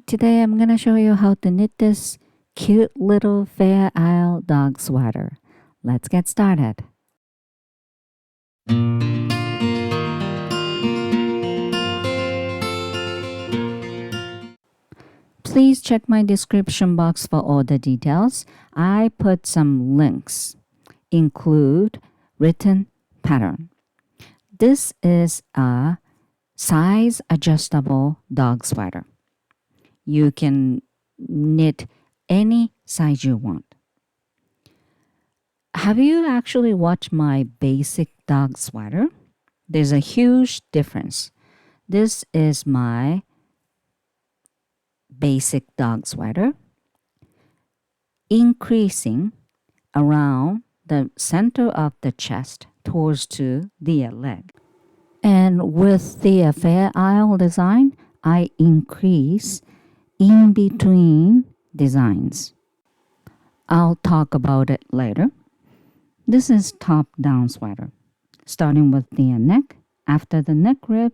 Today I'm going to show you how to knit this cute little Fair Isle dog sweater. Let's get started. Please check my description box for all the details. I put some links. Include written pattern. This is a size adjustable dog sweater. You can knit any size you want. Have you actually watched my basic dog sweater? There's a huge difference. This is my basic dog sweater, increasing around the center of the chest towards to the leg. And with the Fair Isle design, I increase in between designs. I'll talk about it later. This is top-down sweater. Starting with the neck. After the neck rib,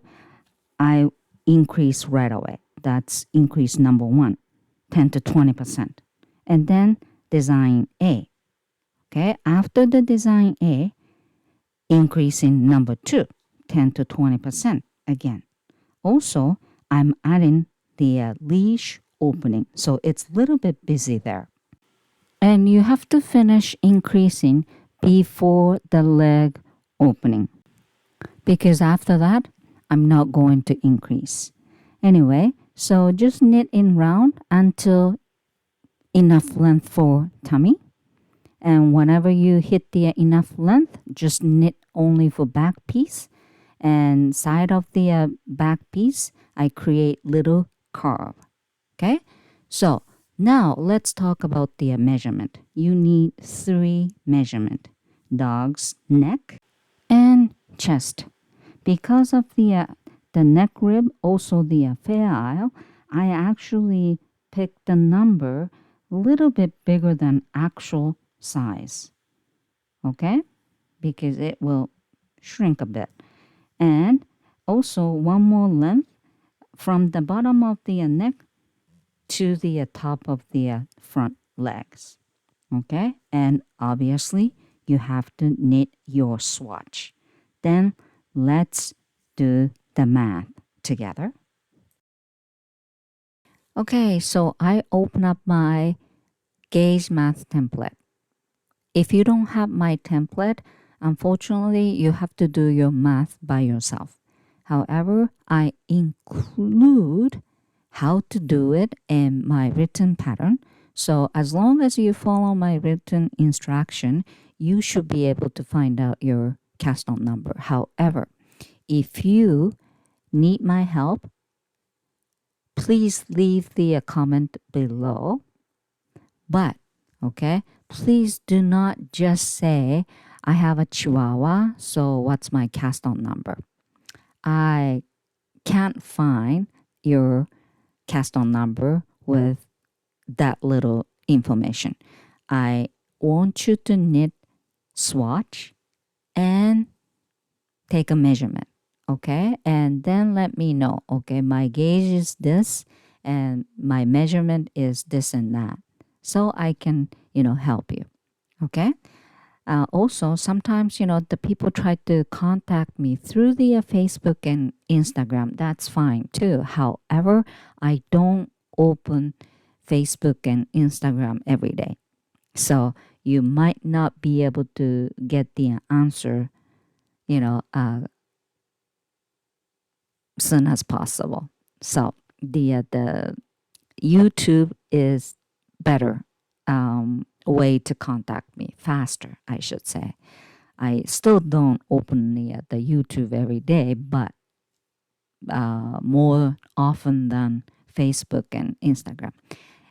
I increase right away. That's increase number 1, 10 to 20%. And then design A. Okay, after the design A, increasing number 2, 10 to 20% again. Also, I'm adding the leash opening, so it's a little bit busy there. And you have to finish increasing before the leg opening, because after that, I'm not going to increase. Anyway, so just knit in round until enough length for tummy. And whenever you hit the enough length, just knit only for back piece. And side of the back piece, I create little curve. Okay? So now let's talk about the measurement. You need 3 measurement. Dog's neck and chest. Because of the neck rib, also the Fair Isle, I actually picked the number a little bit bigger than actual size. Okay? Because it will shrink a bit. And also one more length from the bottom of the neck to the top of the front legs. Okay? And obviously, you have to knit your swatch. Then let's do the math together. Okay, so I open up my gauge math template. If you don't have my template, unfortunately, you have to do your math by yourself. However, I include how to do it in my written pattern. So as long as you follow my written instruction, you should be able to find out your cast on number. However, if you need my help, please leave the comment below. But, okay, please do not just say, I have a Chihuahua, so what's my cast on number? I can't find your cast on number with that little information. I want you to knit swatch and take a measurement, okay? And then let me know, okay, my gauge is this and my measurement is this and that. So I can, help you, okay? Also, sometimes, the people try to contact me through the Facebook and Instagram. That's fine too. However, I don't open Facebook and Instagram every day. So you might not be able to get the answer, soon as possible. So the YouTube is better way to contact me, faster, I should say. I still don't open the YouTube every day, but more often than Facebook and Instagram.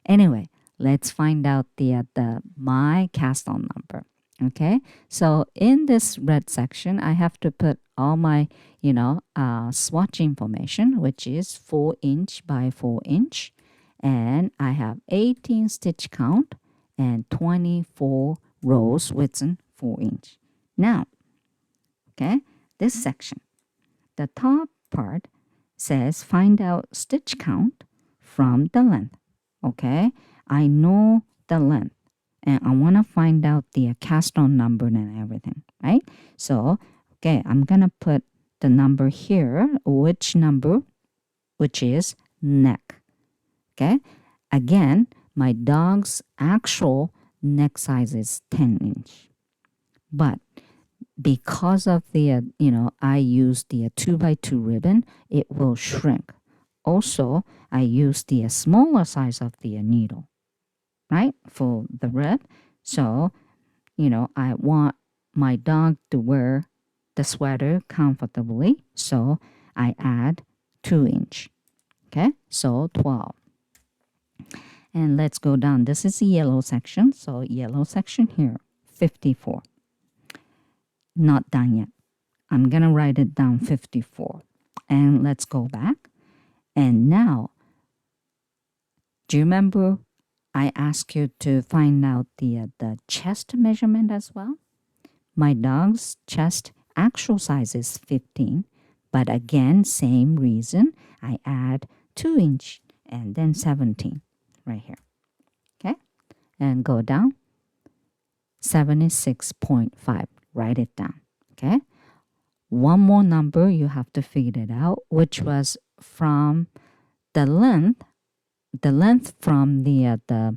Anyway, let's find out the my cast on number. Okay, so in this red section, I have to put all my swatch information, which is 4 inch by 4 inch, and I have 18 stitch count and 24 rows within 4 inch. Now, okay, this section, the top part says find out stitch count from the length. Okay, I know the length and I want to find out the cast on number and everything, right? So, okay, I'm going to put the number here, which number, which is neck. Okay, again, my dog's actual neck size is 10 inch. But because of the, I use the 2x2 ribbon, it will shrink. Also, I use the smaller size of the needle, right, for the rib. So, I want my dog to wear the sweater comfortably. So I add 2 inch. Okay, so 12. And let's go down. This is the yellow section. So yellow section here, 54. Not done yet. I'm going to write it down 54. And let's go back. And now, do you remember I asked you to find out the chest measurement as well? My dog's chest actual size is 15. But again, same reason. I add 2 inch and then 17 right here. Okay? And go down. 76.5. Write it down. Okay? One more number you have to figure it out, which was from the length from the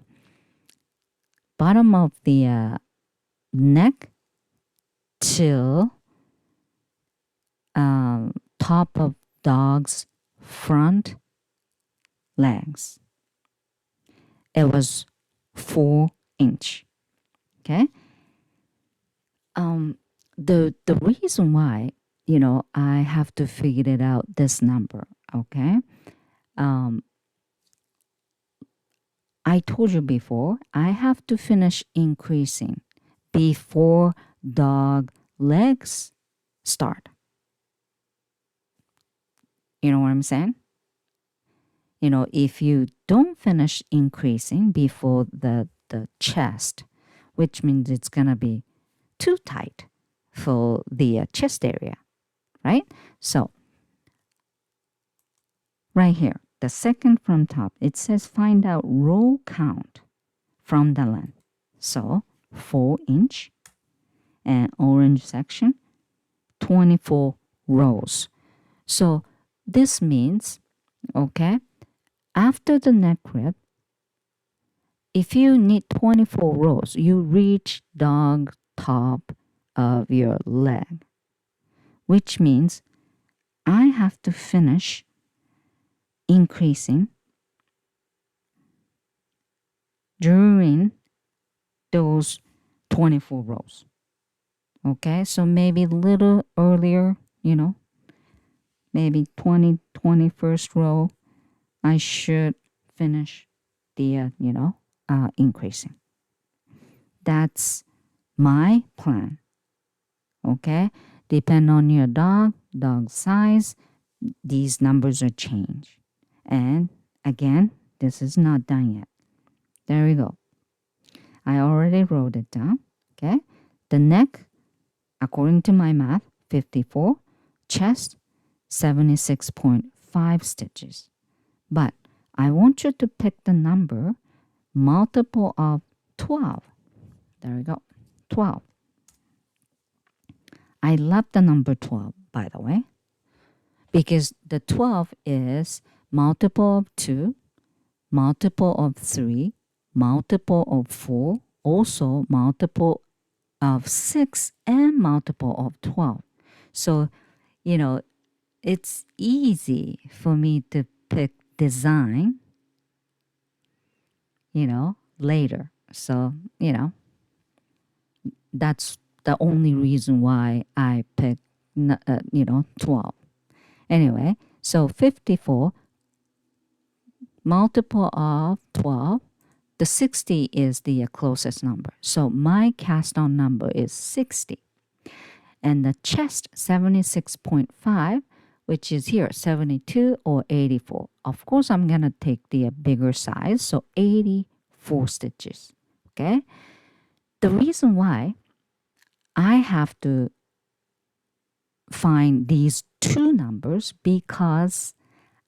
bottom of the neck till top of dog's front legs. It was 4 inch. Okay. The reason why I have to figure it out this number. Okay. I told you before, I have to finish increasing before dog legs start. You know what I'm saying? If you don't finish increasing before the chest, which means it's going to be too tight for the chest area, right? So, right here, the second from top, it says find out row count from the length. So, 4 inch and orange section, 24 rows. So, this means, okay, after the neck rib, if you need 24 rows, you reach dog top of your leg, which means I have to finish increasing during those 24 rows. Okay, so maybe a little earlier, maybe 21st row, I should finish the, increasing. That's my plan. Okay, depend on your dog size, these numbers are changed. And again, this is not done yet. There we go. I already wrote it down. Okay, the neck, according to my math, 54, chest, 76.5 stitches. But I want you to pick the number multiple of 12. There we go, 12. I love the number 12, by the way, because the 12 is multiple of 2, multiple of 3, multiple of 4, also multiple of 6, and multiple of 12. So, it's easy for me to pick design, later. So, that's the only reason why I picked, 12. Anyway, so 54, multiple of 12, the 60 is the closest number. So my cast on number is 60. And the chest, 76.5, which is here, 72 or 84. Of course, I'm going to take the bigger size, so 84 stitches. Okay? The reason why I have to find these two numbers because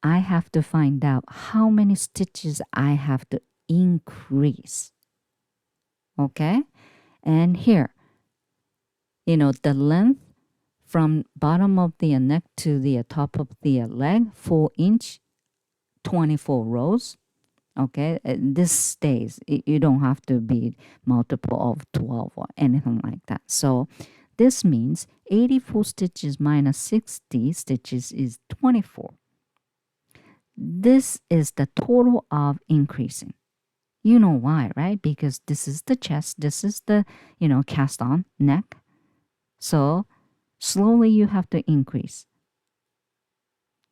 I have to find out how many stitches I have to increase. Okay? And here, the length from bottom of the neck to the top of the leg, 4 inch, 24 rows. Okay, this stays. You don't have to be multiple of 12 or anything like that. So this means 84 stitches minus 60 stitches is 24. This is the total of increasing. You know why, right? Because this is the chest, this is the, cast on neck. So slowly you have to increase.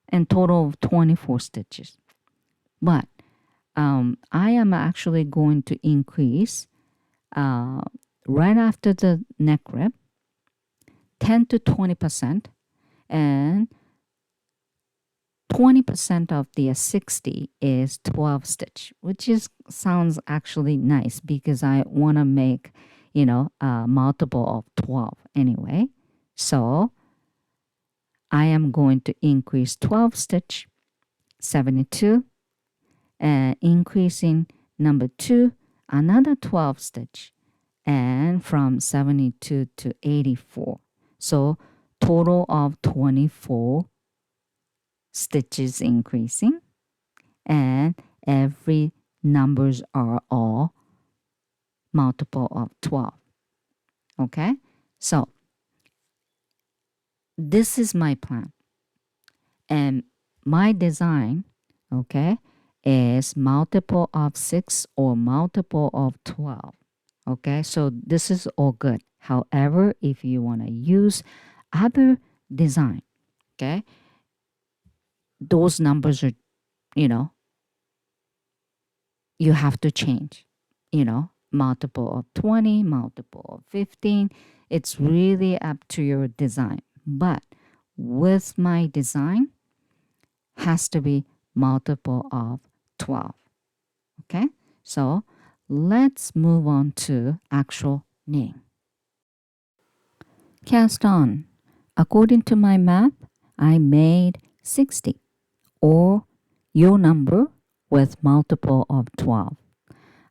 And total of 24 stitches. But I am actually going to increase right after the neck rib 10 to 20%, and 20% of the 60 is 12 stitch, which sounds actually nice because I want to make multiple of 12 anyway. So I am going to increase 12 stitch, 72, and increasing number 2 another 12 stitch, and from 72 to 84. So total of 24 stitches increasing, and every numbers are all multiple of 12. Okay, so this is my plan, and my design, okay, is multiple of 6 or multiple of 12. Okay, so this is all good. However, if you want to use other design, okay, those numbers are, you have to change, multiple of 20, multiple of 15. It's really up to your design. But with my design, has to be multiple of 12. Okay, so let's move on to actual knitting. Cast on. According to my math, I made 60, or your number with multiple of 12.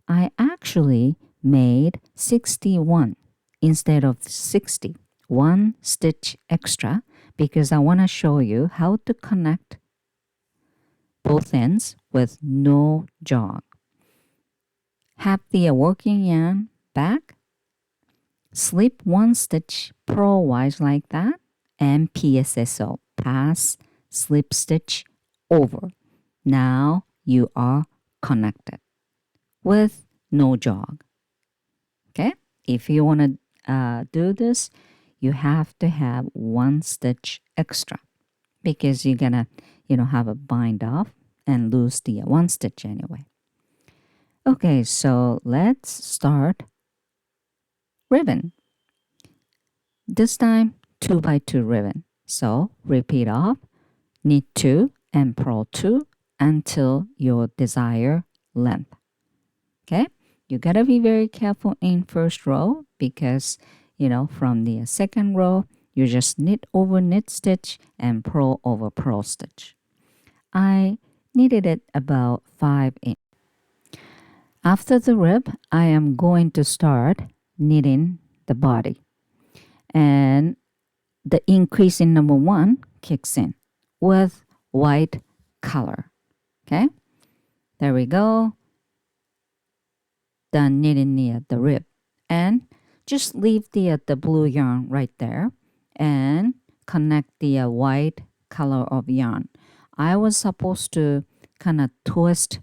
I actually made 61 instead of 60, 1 stitch extra, because I want to show you how to connect both ends with no jog. Have the working yarn back, slip 1 stitch purlwise like that, and PSSO, pass slip stitch over. Now you are connected with no jog. Okay, if you want to do this, you have to have 1 stitch extra, because you're gonna have a bind off and lose the 1 stitch anyway. Okay, so let's start ribbon. This time 2 by 2 ribbon. So repeat off, knit 2 and purl 2 until your desired length. Okay, you gotta be very careful in first row, because from the second row you just knit over knit stitch and purl over purl stitch. I knitted it about 5 inches. After the rib, I am going to start knitting the body, and the increase in number 1 kicks in with white color. Okay, there we go. Done knitting the rib, and just leave the blue yarn right there and connect the white color of yarn. I was supposed to kind of twist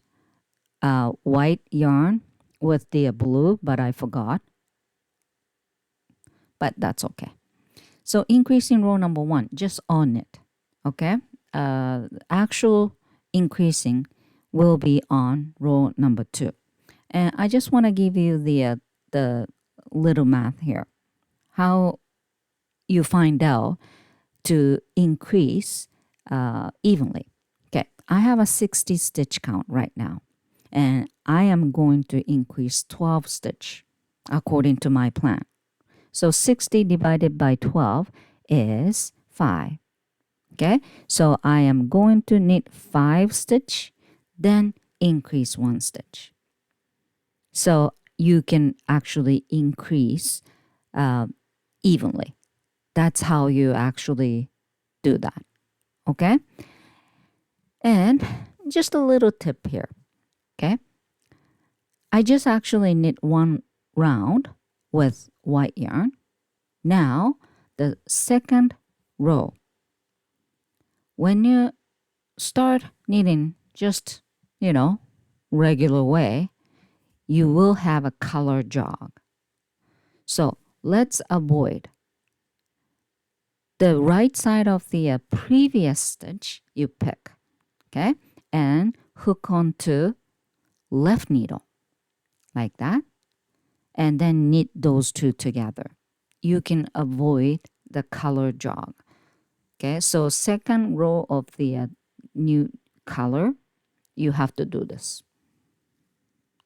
white yarn with the blue, but I forgot. But that's okay. So increasing row number 1, just on it. Okay, actual increasing will be on row number 2. And I just want to give you the little math here, how you find out to increase evenly. Okay, I have a 60 stitch count right now, and I am going to increase 12 stitch according to my plan. So 60 divided by 12 is 5. Okay, so I am going to knit 5 stitch, then increase 1 stitch. So you can actually increase evenly. That's how you actually do that. Okay, and just a little tip here. Okay, I just actually knit 1 round with white yarn. Now the second row, when you start knitting just, regular way, you will have a color jog. So let's avoid the right side of the previous stitch you pick, okay, and hook onto left needle like that, and then knit those two together. You can avoid the color jog. Okay, so second row of the new color, you have to do this.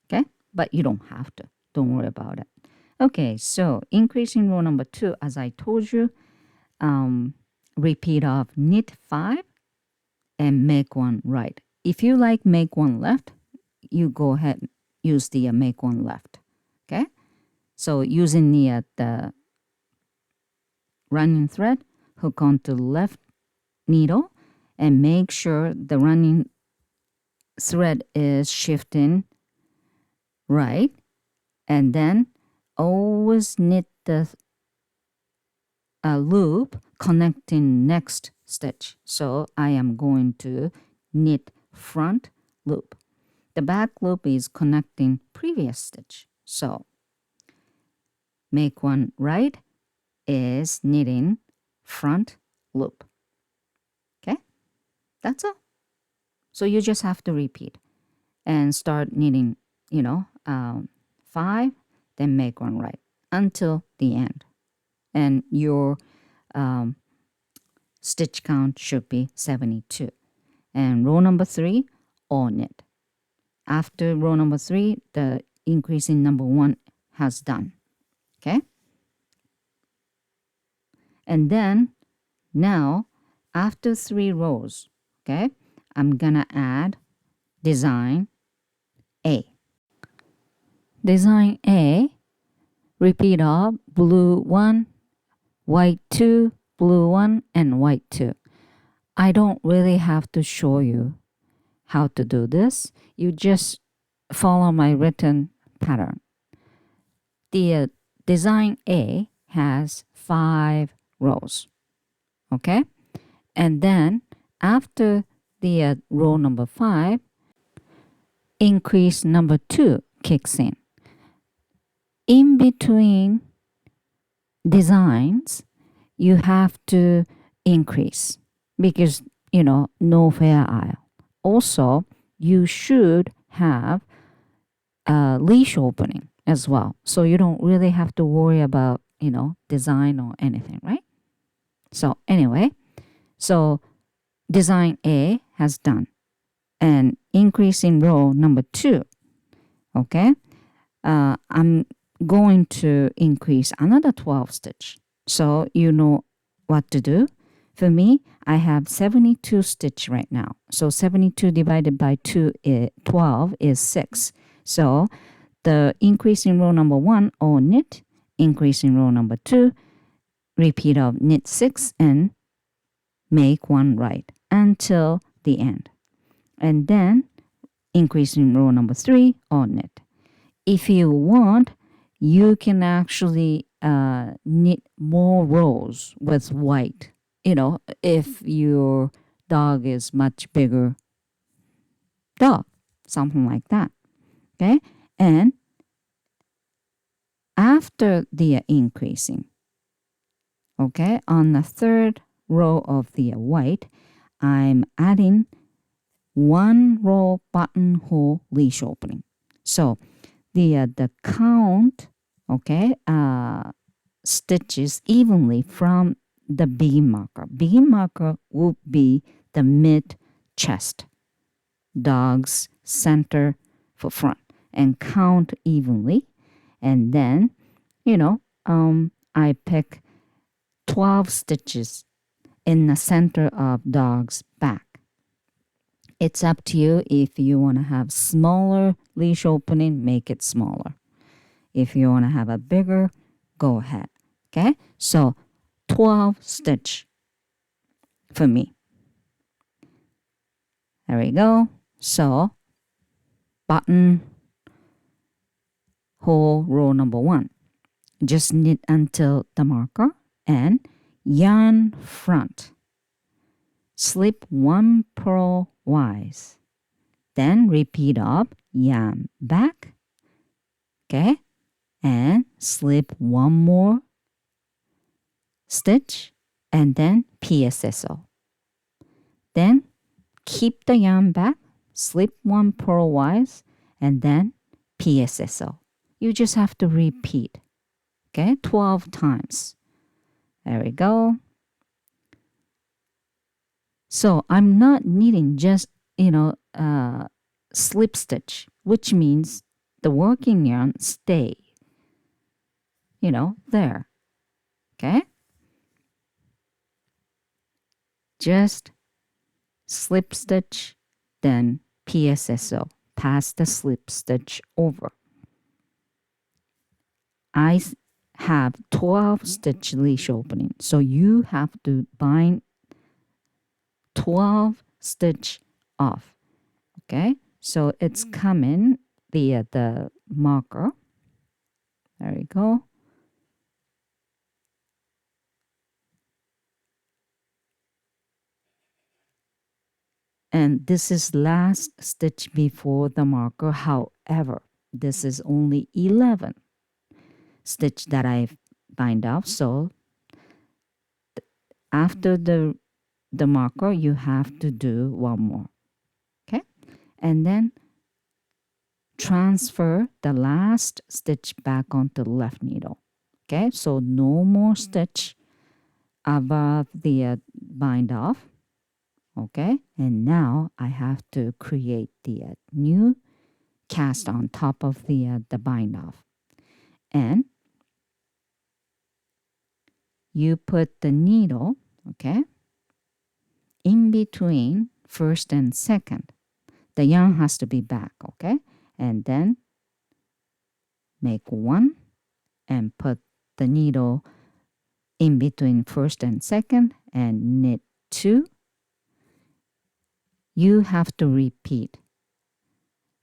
Okay, but you don't have to. Don't worry about it. Okay, so increasing row number 2, as I told you, repeat of knit 5 and make 1 right. If you like make 1 left, you go ahead use the make 1 left. Okay, so using the running thread, hook onto left needle and make sure the running thread is shifting right, and then always knit the loop connecting next stitch. So I am going to knit front loop. The back loop is connecting previous stitch. So make 1 right is knitting front loop. Okay, that's all. So you just have to repeat and start knitting, 5, then make 1 right until the end. And your stitch count should be 72. And row number 3, all knit. After row number 3, the increase in number 1 has done. Okay? And then now, after 3 rows, okay, I'm gonna add design A. Design A, repeat of blue 1, white 2, blue 1, and white 2. I don't really have to show you how to do this. You just follow my written pattern. The design A has 5 rows. Okay? And then after the row number 5, increase number 2 kicks in. In between designs, you have to increase because, no fair aisle. Also, you should have a leash opening as well. So you don't really have to worry about, design or anything, right? So anyway, so design A has done. And increase in row number 2, okay? I'm going to increase another 12 stitch. So you know what to do. For me, I have 72 stitch right now. So 72 divided by 12 is 6. So the increase in row number 1, all knit, increase in row number 2, repeat of knit 6 and make 1 right until the end. And then increase in row number 3, all knit. If you want, you can actually knit more rows with white, if your dog is much bigger dog, something like that. Okay, and after the increasing, okay, on the third row of the white, I'm adding 1 row buttonhole leash opening. So the count, okay, stitches evenly from the begin marker. Begin marker will be the mid chest, dog's center for front, and count evenly. And then, I pick 12 stitches in the center of dog's back. It's up to you. If you want to have smaller leash opening, make it smaller. If you want to have a bigger, go ahead. Okay, so 12 stitch for me. There we go. So button hole row number 1. Just knit until the marker and yarn front. Slip 1 purlwise. Then repeat up, yarn back. Okay, and slip 1 more stitch and then PSSO. Then keep the yarn back, slip 1 purlwise, and then PSSO. You just have to repeat, okay, 12 times. There we go. So I'm not knitting just, slip stitch, which means the working yarn stay, there, okay? Just slip stitch, then PSSO, pass the slip stitch over. I have 12 stitch leash opening, so you have to bind 12 stitch off. Okay, so it's coming via the marker. There we go. And this is last stitch before the marker. However, this is only 11 stitch that I bind off. So after the marker, you have to do 1 more. Okay, and then transfer the last stitch back onto the left needle. Okay, so no more stitch above the bind off. Okay, and now I have to create the new cast on top of the bind off. And you put the needle, okay, in between first and second. The yarn has to be back, okay? And then make 1 and put the needle in between first and second and knit 2. You have to repeat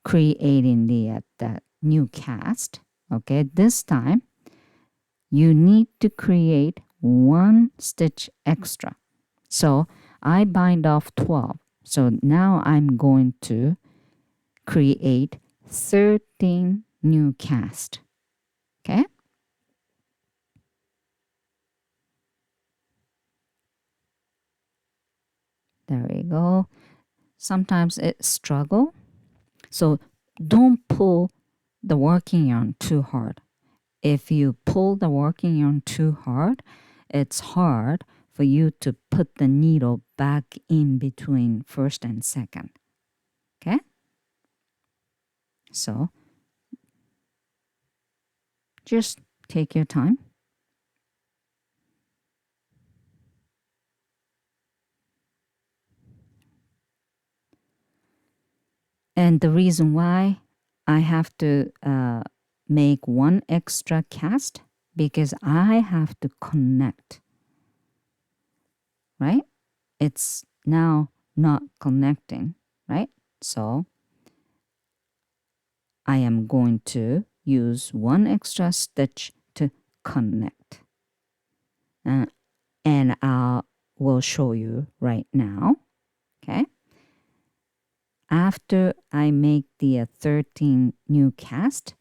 creating the new cast, okay? This time you need to create 1 stitch extra. So I bind off 12. So now I'm going to create 13 new cast. Okay? There we go. Sometimes it struggle. So don't pull the working yarn too hard. If you pull the working yarn too hard, it's hard for you to put the needle back in between first and second. Okay? So just take your time. And the reason why I have to make 1 extra cast, because I have to connect, right? It's now not connecting, right? So I am going to use 1 extra stitch to connect. And I will show you right now, okay? After I make the 13 new cast,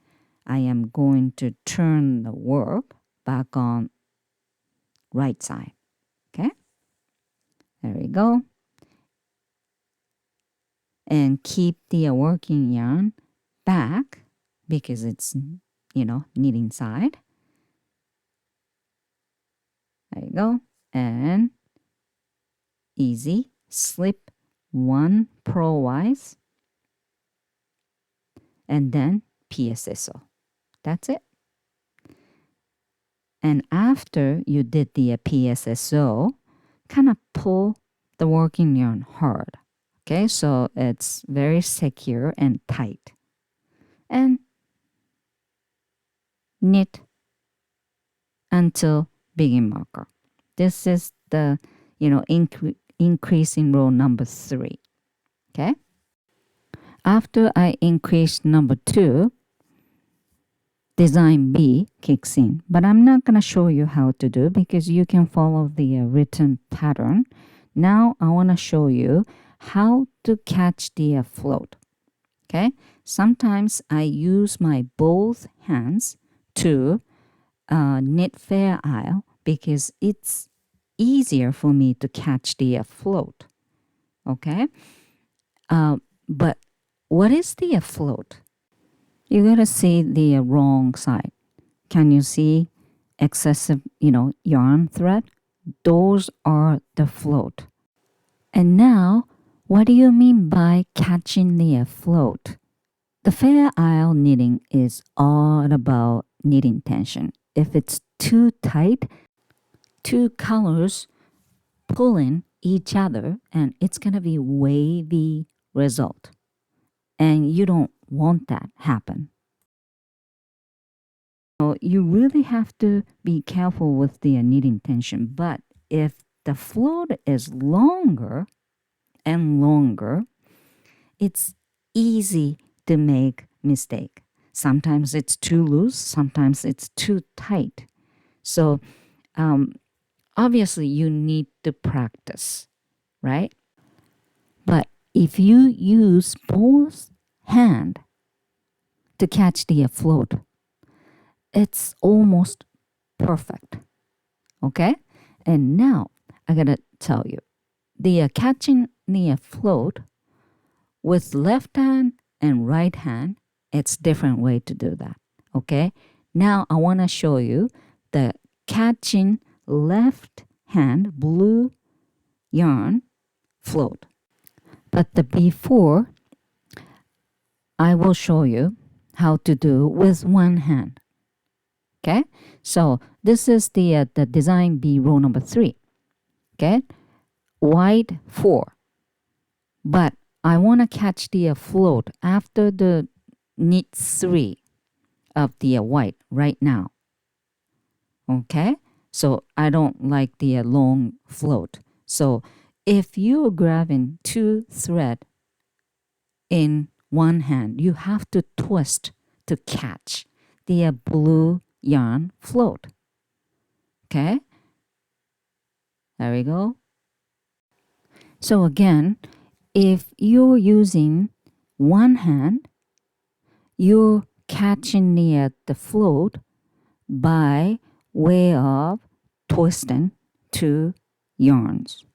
I am going to turn the work back on right side. Okay, there we go. And keep the working yarn back because it's, knitting side. There you go. And easy, slip 1 purlwise and then PSSO. That's it. And after you did the PSSO, kind of pull the working yarn hard. Okay, so it's very secure and tight. And knit until begin marker. This is the, increase in row number 3. Okay. After I increase number 2, design B kicks in. But I'm not going to show you how to do because you can follow the written pattern. Now I want to show you how to catch the float. Okay. Sometimes I use my both hands to knit fair isle because it's easier for me to catch the float. Okay. But what is the float? You gotta see the wrong side. Can you see excessive, yarn thread? Those are the float. And now, what do you mean by catching the float? The fair isle knitting is all about knitting tension. If it's too tight, two colors pulling each other, and it's gonna be wavy result. And you don't want that happen. So you really have to be careful with the knitting tension. But if the float is longer and longer, it's easy to make mistake. Sometimes it's too loose, sometimes it's too tight. So obviously you need to practice, right? But if you use both hand to catch the float, it's almost perfect. Okay? And now I gotta tell you, the catching the float with left hand and right hand, it's different way to do that. Okay? Now I want to show you the catching left hand blue yarn float. But the before, I will show you how to do with one hand. Okay, so this is the design B row number 3. Okay, white 4, but I want to catch the float after the knit 3 of the white right now. Okay, so I don't like the long float. So if you're grabbing 2 thread in one hand, you have to twist to catch the blue yarn float. Okay, there we go. So again, if you're using one hand, you're catching the float by way of twisting 2 yarns,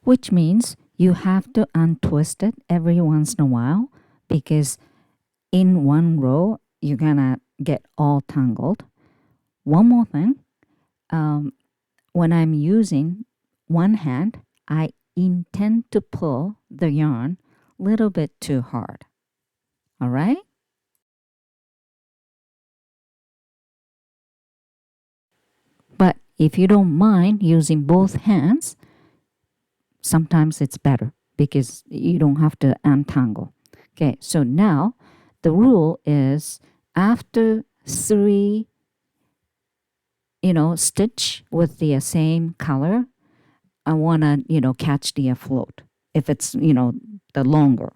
which means you have to untwist it every once in a while because in one row you're gonna get all tangled. One more thing, when I'm using one hand, I intend to pull the yarn a little bit too hard. All right? But if you don't mind using both hands, sometimes it's better because you don't have to untangle. Okay, so now the rule is after 3 stitch with the same color, I want to catch the float if it's the longer,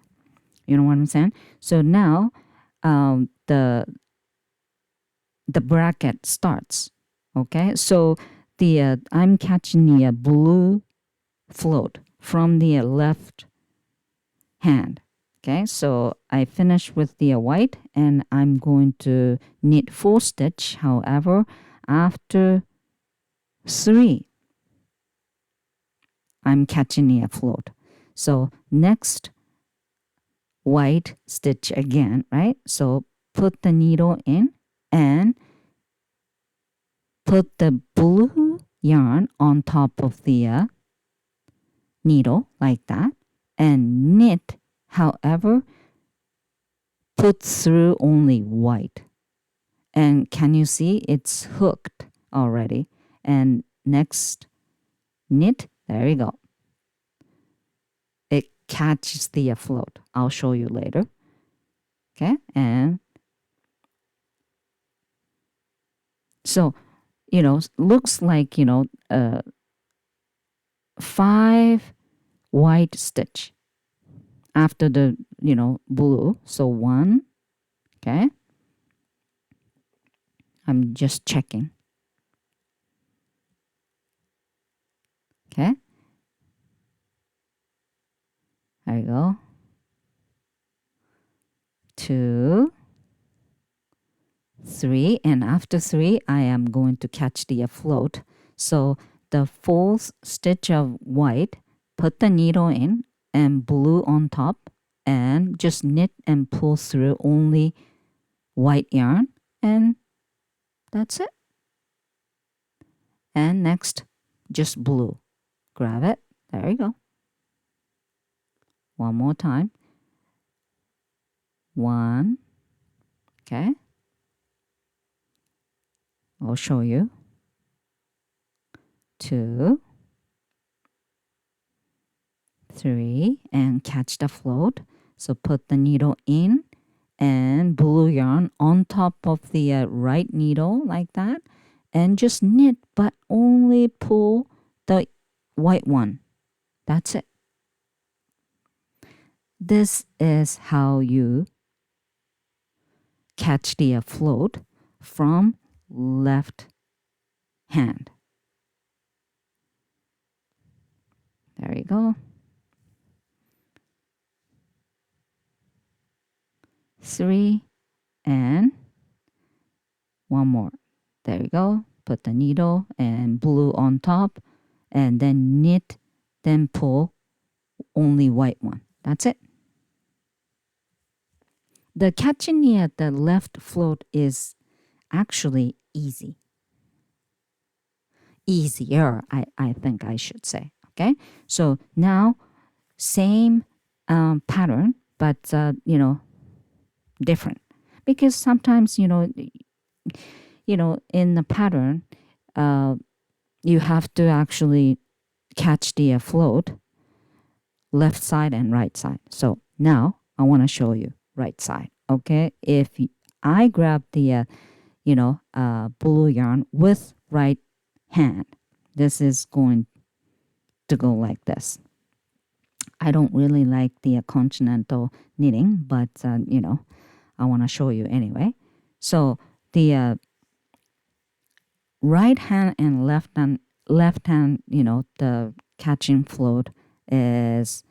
you know what I'm saying. So now the bracket starts. Okay, so the I'm catching the blue float from the left hand. Okay, so I finish with the white and I'm going to knit 4 stitch. However, after 3, I'm catching the float. So next white stitch again, right? So put the needle in and put the blue yarn on top of the needle like that and knit. However, put through only white. And can you see it's hooked already? And next knit, there you go. It catches the float. I'll show you later. Okay, and so, looks like, 5 white stitch after the, blue. So 1, okay. I'm just checking. Okay. There you go. 2, 3, and after 3 I am going to catch the float. So the 4th stitch of white, put the needle in and blue on top, and just knit and pull through only white yarn, and that's it. And next, just blue. Grab it. There you go. One more time. 1, okay. I'll show you. 2, 3, and catch the float. So put the needle in and blue yarn on top of the right needle like that, and just knit, but only pull the white one. That's it. This is how you catch the float from left hand. There you go. 3, and 1 more. There you go. Put the needle and blue on top, and then knit, then pull only white one. That's it. The catching at the left float is actually easy. Easier, I think I should say. Okay, so now same pattern, but different, because sometimes in the pattern you have to actually catch the float left side and right side. So now I want to show you right side. Okay, if I grab the blue yarn with right hand, this is going to go like this. I don't really like the continental knitting, but I want to show you anyway. So the right hand and left hand, the catching float is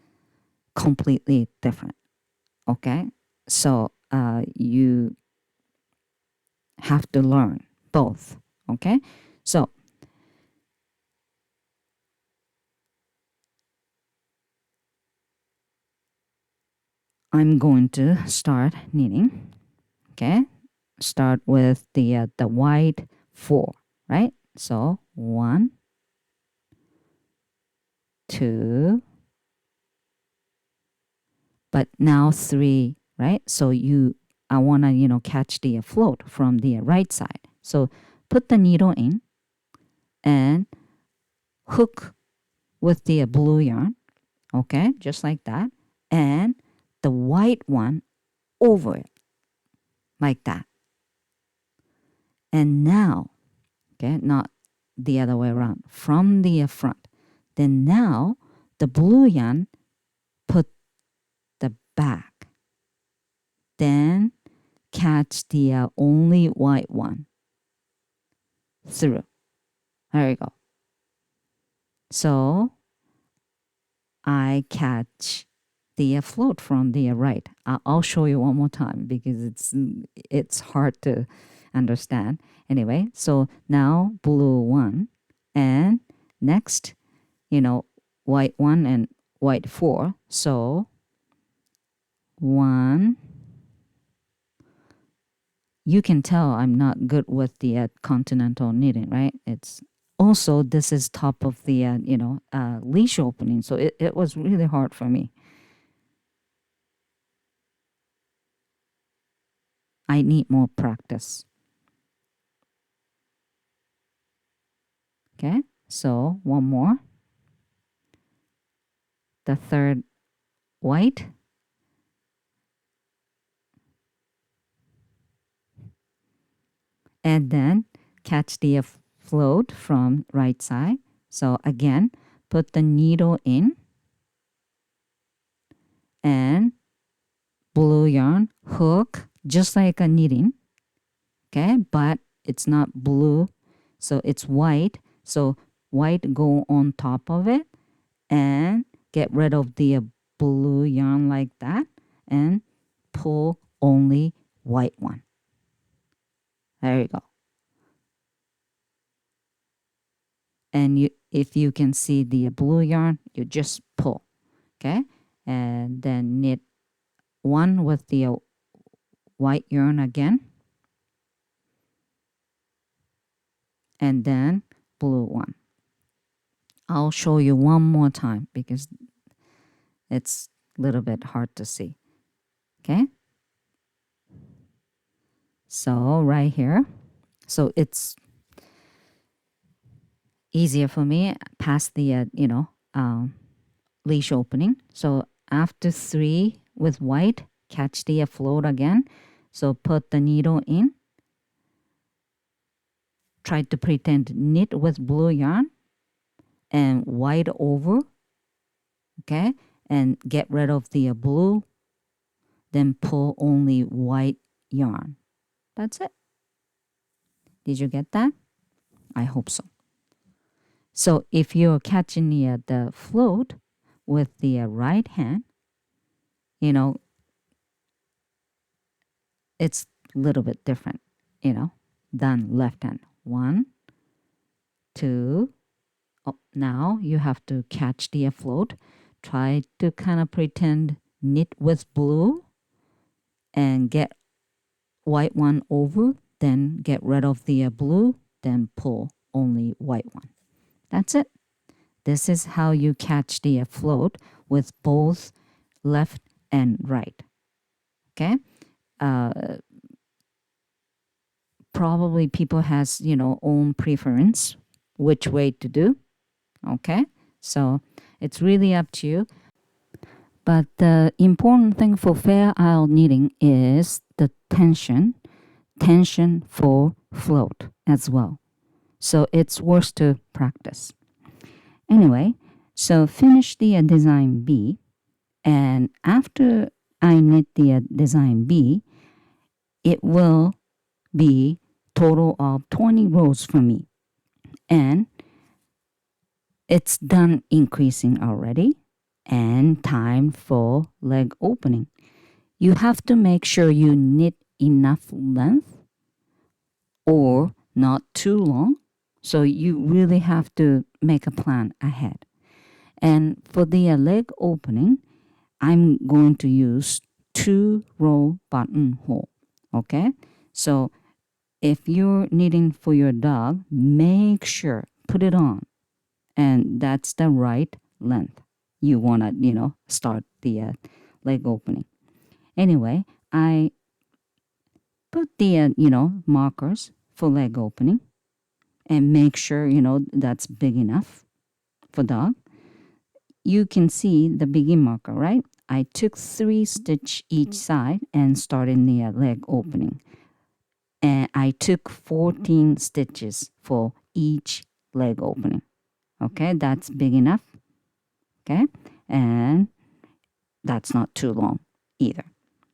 completely different. Okay, so you have to learn both. Okay, so I'm going to start knitting. Okay, start with the white 4, right? So 1, 2, but now 3, right? So I want to catch the float from the right side. So put the needle in and hook with the blue yarn, okay, just like that, and the white one over it, like that. And now, okay, not the other way around, from the front. Then now the blue yarn, put the back, then catch the only white one through. There you go. So I catch the float from the right. I'll show you one more time because it's hard to understand. Anyway, so now blue 1, and next, white 1 and white 4. So 1. You can tell I'm not good with the continental knitting, right? It's also, this is top of the leash opening, so it was really hard for me. I need more practice. Okay, so 1 more. the third white, and then catch the float from right side. So again, put the needle in and blue yarn, hook, just like a knitting, okay? But it's not blue, so it's white. So white go on top of it and get rid of the blue yarn like that and pull only white one. There you go. And if you can see the blue yarn, you just pull, okay? And then knit one with the white yarn again, and then blue one. I'll show you one more time because it's a little bit hard to see, okay? So right here, so it's easier for me past the leash opening. So after 3 with white, catch the float again. So put the needle in, try to pretend knit with blue yarn and white over, okay, and get rid of the blue, then pull only white yarn. That's it. Did you get that? I hope so. So if you're catching the float with the right hand, it's a little bit different, than left hand. 1, 2. Oh, now you have to catch the float. Try to kind of pretend knit with blue and get white one over, then get rid of the blue, then pull only white one. That's it. This is how you catch the float with both left and right. Okay? Probably people has, own preference which way to do. Okay? So it's really up to you. But the important thing for Fair Isle knitting is the tension for float as well. So it's worth to practice. Anyway, so finish the design B, and after I knit the design B, it will be total of 20 rows for me. And it's done increasing already, and time for leg opening. You have to make sure you knit enough length or not too long. So you really have to make a plan ahead. And for the leg opening, I'm going to use 2-row buttonhole. Okay? So if you're knitting for your dog, make sure, put it on. And that's the right length. You want to, start the leg opening. Anyway, I put the, markers for leg opening and make sure, that's big enough for dog. You can see the begin marker, right? I took 3 stitch each side and started the leg opening. And I took 14 stitches for each leg opening. Okay, that's big enough. Okay, and that's not too long either.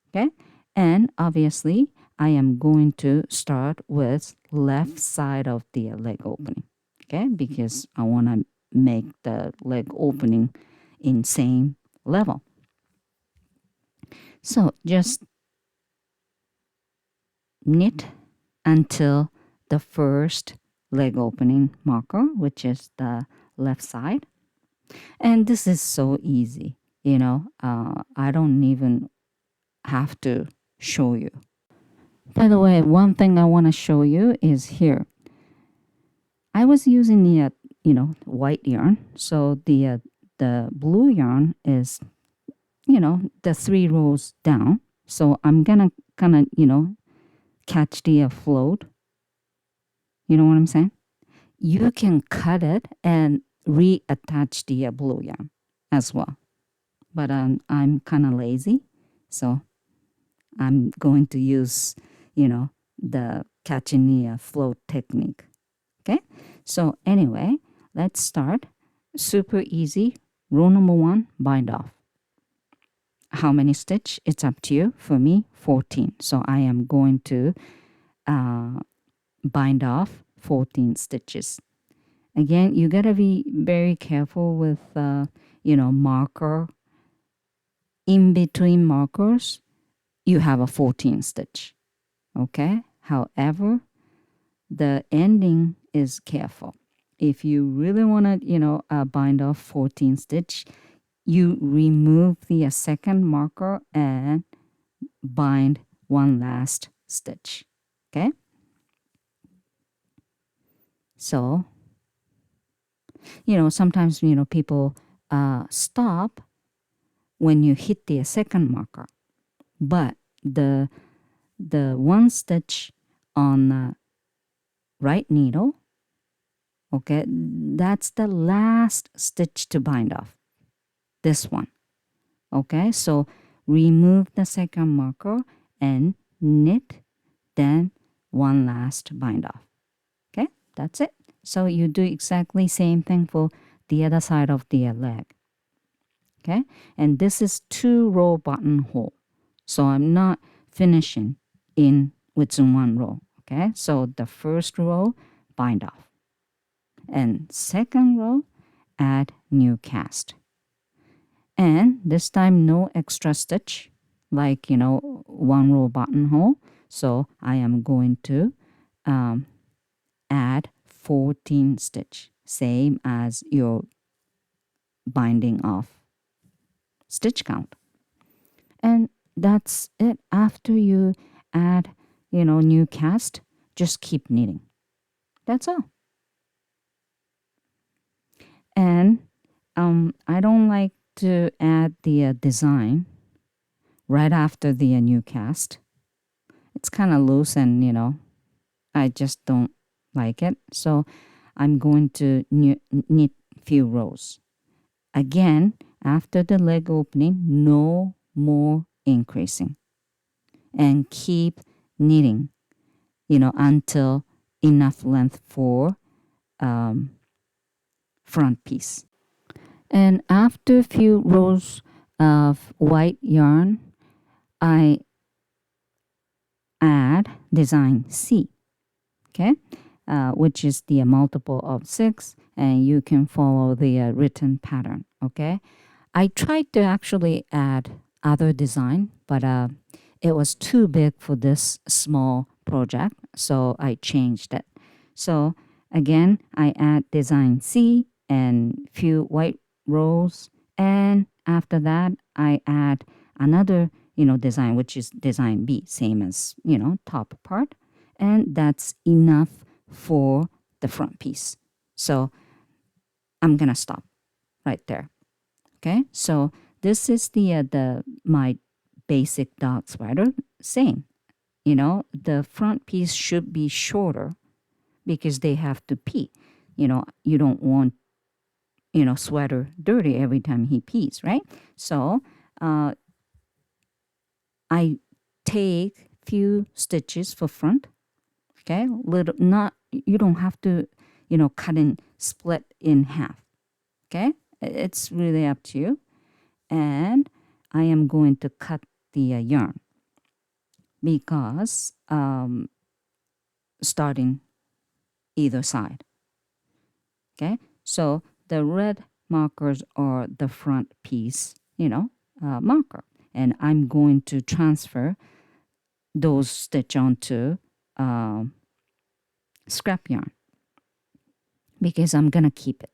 Okay, and obviously I am going to start with left side of the leg opening. Okay, because I want to make the leg opening in same level. So just knit until the first leg opening marker, which is the left side. And this is so easy, I don't even have to show you. By the way, one thing I want to show you is here. I was using the, white yarn. So the blue yarn is, the 3 rows down. So I'm going to kind of, catch the float. You know what I'm saying? You can cut it and reattach the blue yarn as well. but I'm kind of lazy, so I'm going to use, the Cachineer float technique. Okay, so anyway, let's start. Super easy. Rule number 1, bind off. How many stitch? It's up to you. For me, 14. So I am going to bind off 14 stitches. Again, you gotta be very careful with, marker. In between markers, you have a 14 stitch. Okay. However, the ending is careful. If you really want to, bind off 14 stitch, you remove the second marker and bind one last stitch. Okay. So, sometimes, people stop when you hit the second marker, but the one stitch on the right needle, okay, that's the last stitch to bind off. This one. Okay, so remove the second marker and knit, then one last bind off. Okay, that's it. So you do exactly same thing for the other side of the leg. Okay, and this is 2-row buttonhole. So I'm not finishing in within 1 row. Okay, so the first row, bind off. And second row, add new cast. And this time no extra stitch, like 1-row buttonhole. So I am going to add 14 stitch, same as your binding off stitch count. And that's it. After you add new cast, just keep knitting. That's all. And I don't like to add the design right after the new cast. It's kind of loose and I just don't like it. So I'm going to knit few rows. Again, after the leg opening, no more increasing. And keep knitting, until enough length for front piece. And after a few rows of white yarn, I add design C, okay, which is the multiple of 6, and you can follow the written pattern. Okay, I tried to actually add other design, but it was too big for this small project, so I changed it. So again, I add design C and few white rows, and after that I add another design, which is design B, same as top part, and that's enough for the front piece. So I'm gonna stop right there. Okay, so this is the my basic dog sweater. Same, the front piece should be shorter because they have to pee. You don't want sweater dirty every time he pees, right? So I take few stitches for front. Okay, little, not, you don't have to cut and split in half. Okay, it's really up to you. And I am going to cut the yarn because starting either side. Okay, so the red markers are the front piece, marker, and I'm going to transfer those stitch onto scrap yarn because I'm gonna keep it.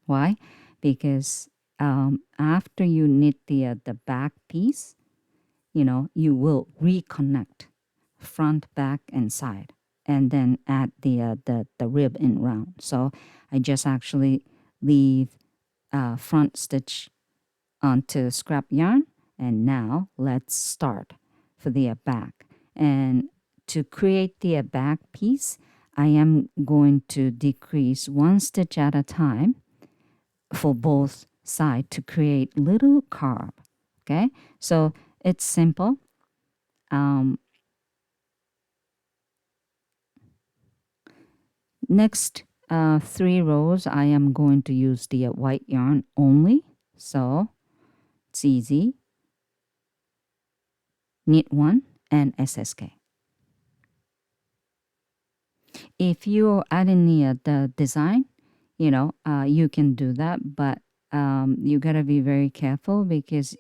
Why? Because after you knit the back piece, you will reconnect front, back, and side, and then add the rib in round. So I just actually leave front stitch onto scrap yarn, and now let's start for the back. And to create the back piece, I am going to decrease 1 stitch at a time for both side to create little curve. Okay, so it's simple. Next 3 rows, I am going to use the white yarn only. So it's easy. Knit 1 and SSK. If you're adding the design, you can do that, but you gotta be very careful because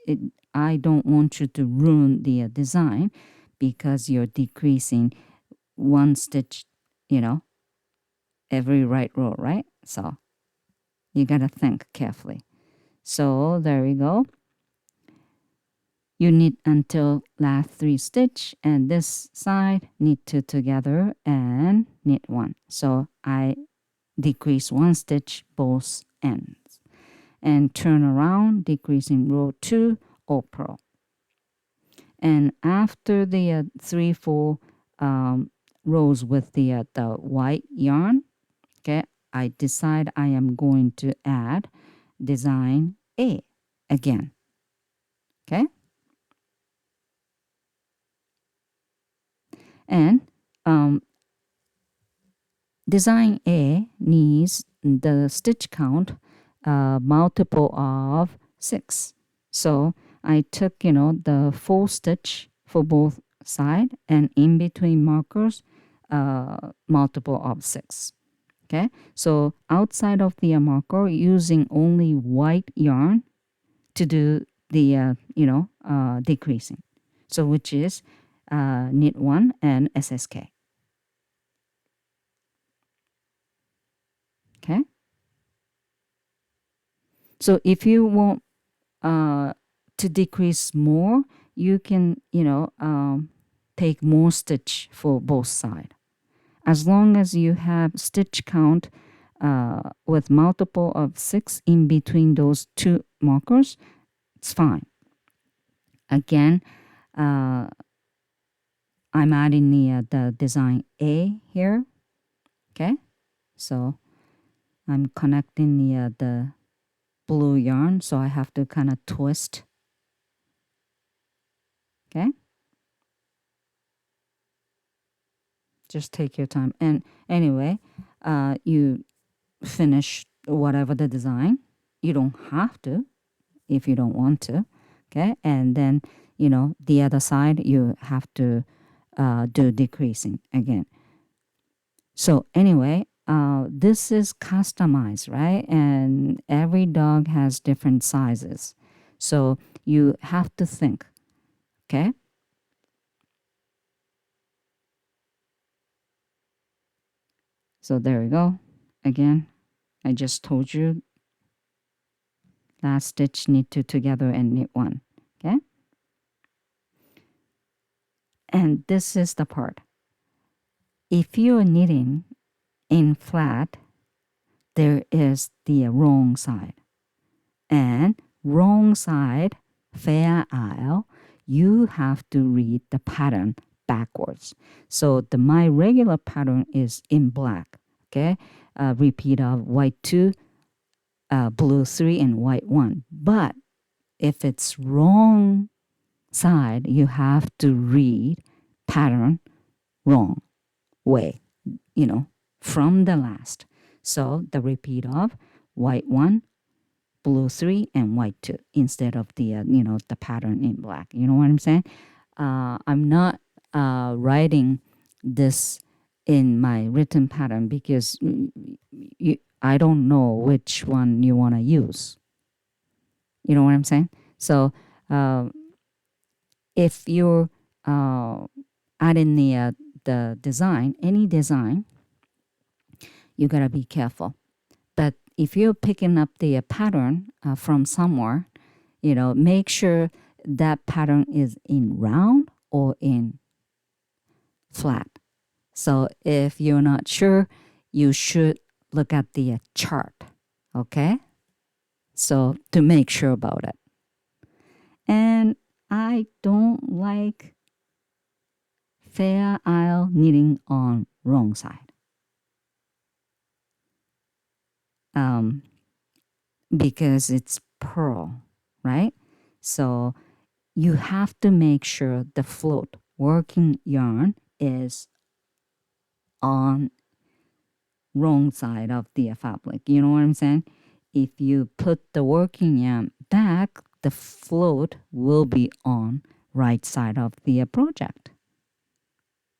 I don't want you to ruin the design because you're decreasing 1 stitch, every right row, right? So you gotta think carefully. So there we go. You knit until last 3 stitch, and this side knit 2 together and knit 1. So I decrease 1 stitch both ends and turn around, decreasing row 2 or purl. And after the 3-4 rows with the white yarn, okay, I decide I am going to add design A again. Okay, and design A needs the stitch count multiple of 6. So I took, the 4 stitch for both side and in between markers, multiple of 6. Okay, so outside of the marker, using only white yarn to do the, decreasing. So which is knit 1 and SSK. Okay. So if you want to decrease more, you can, take more stitch for both sides. As long as you have stitch count with multiple of 6 in between those 2 markers, it's fine. Again, I'm adding the design A here. Okay, so I'm connecting the blue yarn, so I have to kind of twist. Okay, just take your time. And anyway, you finish whatever the design. You don't have to if you don't want to. Okay, and then the other side you have to do decreasing again. So anyway, this is customized, right? And every dog has different sizes, so you have to think. Okay, so there we go. Again, I just told you last stitch, knit 2 together and knit 1. Okay, and this is the part. If you're knitting in flat, there is the wrong side. And wrong side, fair isle, you have to read the pattern backwards. So my regular pattern is in black. Okay, repeat of white 2, blue 3, and white 1. But if it's wrong side, you have to read pattern wrong way, from the last. So the repeat of white 1, blue 3, and white 2 instead of the the pattern in black. You know what I'm saying? I'm not writing this in my written pattern because I don't know which one you want to use. You know what I'm saying? So if you're adding the design, any design, you gotta be careful. But if you're picking up the pattern from somewhere, make sure that pattern is in round or in flat. So if you're not sure, you should look at the chart, okay? So to make sure about it. And I don't like fair isle knitting on wrong side. Because it's purl, right? So you have to make sure the float working yarn is on wrong side of the fabric. You know what I'm saying? If you put the working yarn back, the float will be on right side of the project.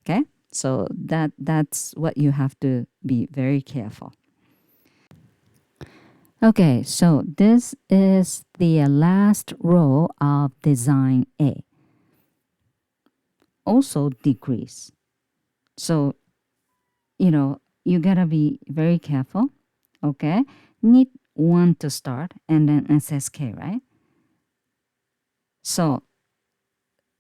Okay? So that's what you have to be very careful. Okay, so this is the last row of design A. Also decrease. So, you gotta be very careful. Okay? Knit 1 to start and then SSK, right? So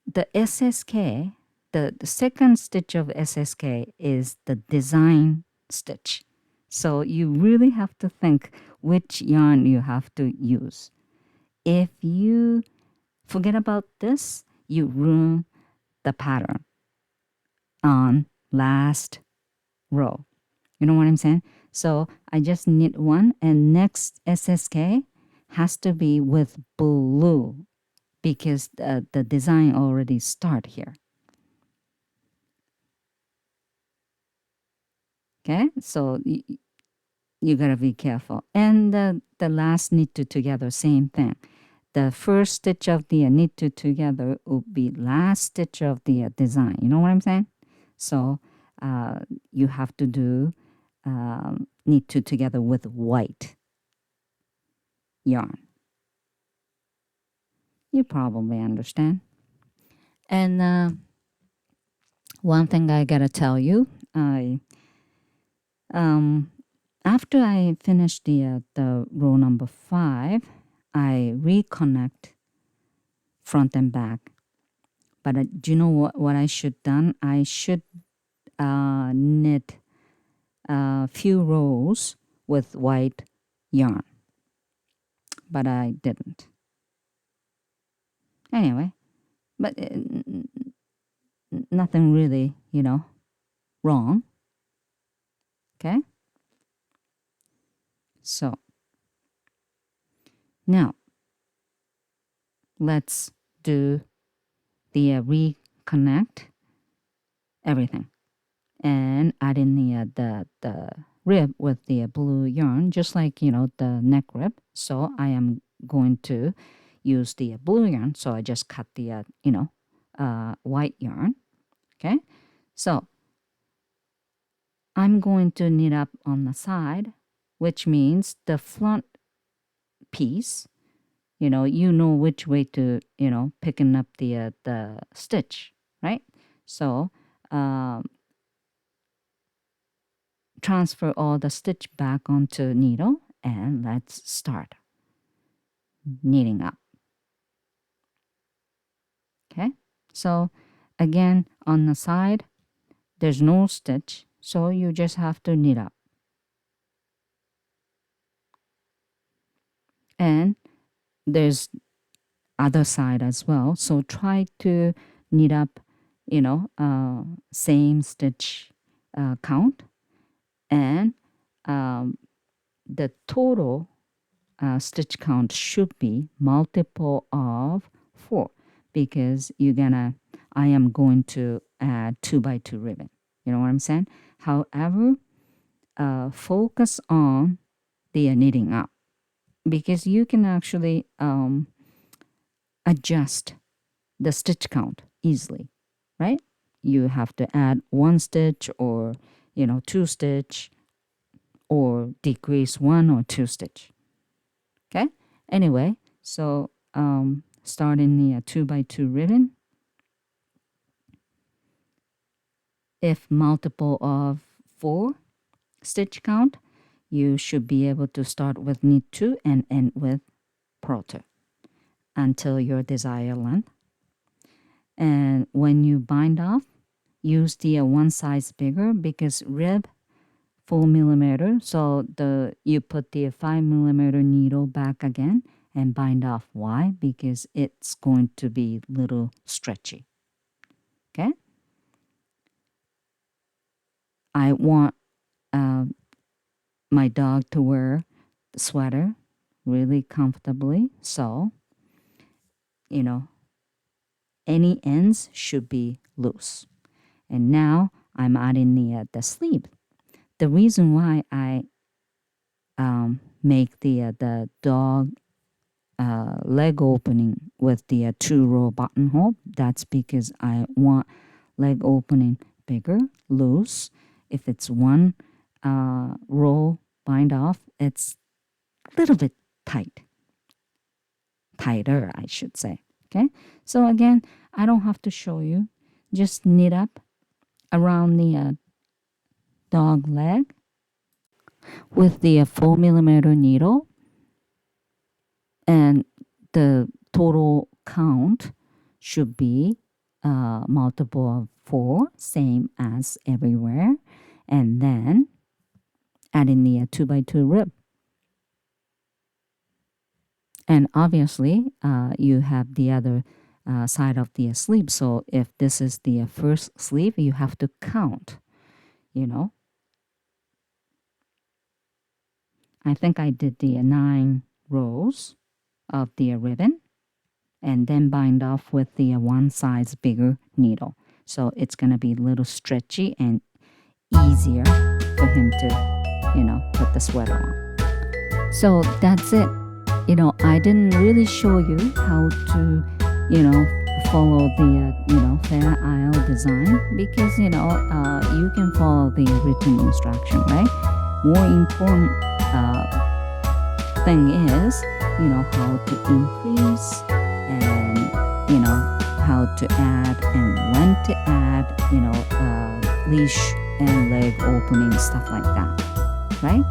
the SSK, the second stitch of SSK is the design stitch. So you really have to think which yarn you have to use. If you forget about this, you ruin the pattern on last row. You know what I'm saying? So I just knit 1 and next SSK has to be with blue because the design already start here. Okay, so you gotta be careful. And the last knit two together, same thing. The first stitch of the knit two together would be last stitch of the design. You know what I'm saying? So you have to do knit two together with white yarn. You probably understand. And one thing I gotta tell you, after I finished the row number 5, I reconnect front and back. But do you know what I should done? I should knit a few rows with white yarn, but I didn't. Anyway, but nothing really, wrong. Okay? So, now let's do the reconnect everything and add in the rib with the blue yarn, just like the neck rib. So I am going to use the blue yarn. So I just cut the white yarn. Okay, so I'm going to knit up on the side, which means the front piece. You know which way to picking up the stitch, right? So transfer all the stitch back onto needle and let's start knitting up. Okay, so again on the side there's no stitch, so you just have to knit up. And there's other side as well, so try to knit up same stitch count, and the total stitch count should be multiple of 4 because I am going to add 2x2 ribbon. You know what I'm saying? However, focus on the knitting up because you can actually adjust the stitch count easily, right? You have to add 1 stitch or 2 stitch or decrease 1 or 2 stitch. Okay, anyway, so starting the 2x2 ribbon. If multiple of 4 stitch count, you should be able to start with knit 2 and end with purl 2 until your desired length. And when you bind off, use the one size bigger because rib 4mm, so you put the 5mm needle back again and bind off. Why? Because it's going to be little stretchy. Okay, I want my dog to wear the sweater really comfortably. So, any ends should be loose. And now I'm adding the sleeve. The reason why I make the dog leg opening with the 2-row buttonhole, that's because I want leg opening bigger, loose. If it's one row bind off, it's a little bit tighter, I should say. Okay, so again, I don't have to show you. Just knit up around the dog leg with the 4mm needle, and the total count should be multiple of 4, same as everywhere, and then add in the 2x2 rib. And obviously, you have the other side of the sleeve. So if this is the first sleeve, you have to count, I think I did the 9 rows of the ribbon and then bind off with the one size bigger needle. So it's going to be a little stretchy and easier for him to, put the sweater on. So that's it. I didn't really show you how to, follow the, Fair Isle design because, you can follow the written instruction, right? More important thing is, how to increase and, how to add and when to add, leash and leg opening, stuff like that, right?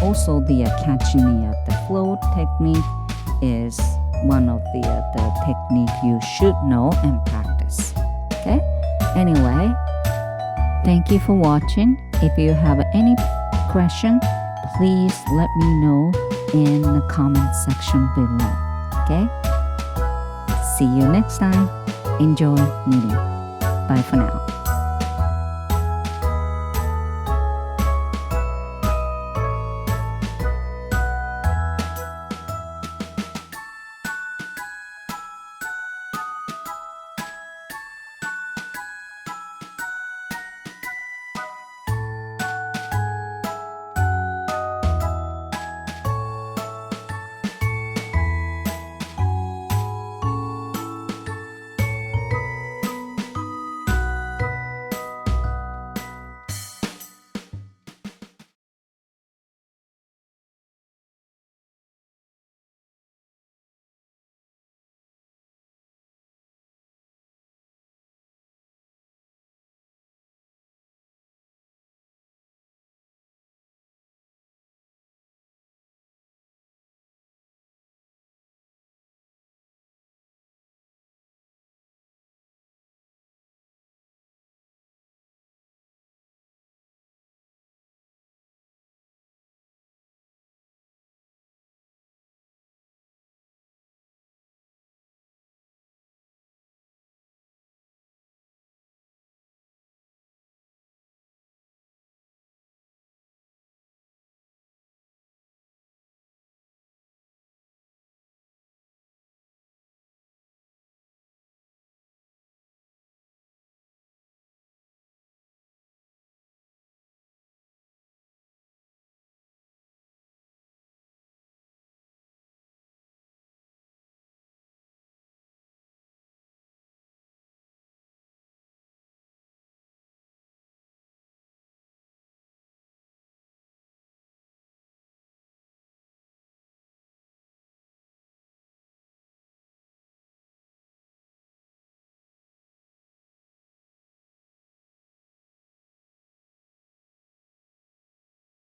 Also, the catching the float technique is one of the technique you should know and practice. Okay? Anyway, thank you for watching. If you have any question, please let me know in the comment section below. Okay? See you next time. Enjoy knitting. Bye for now.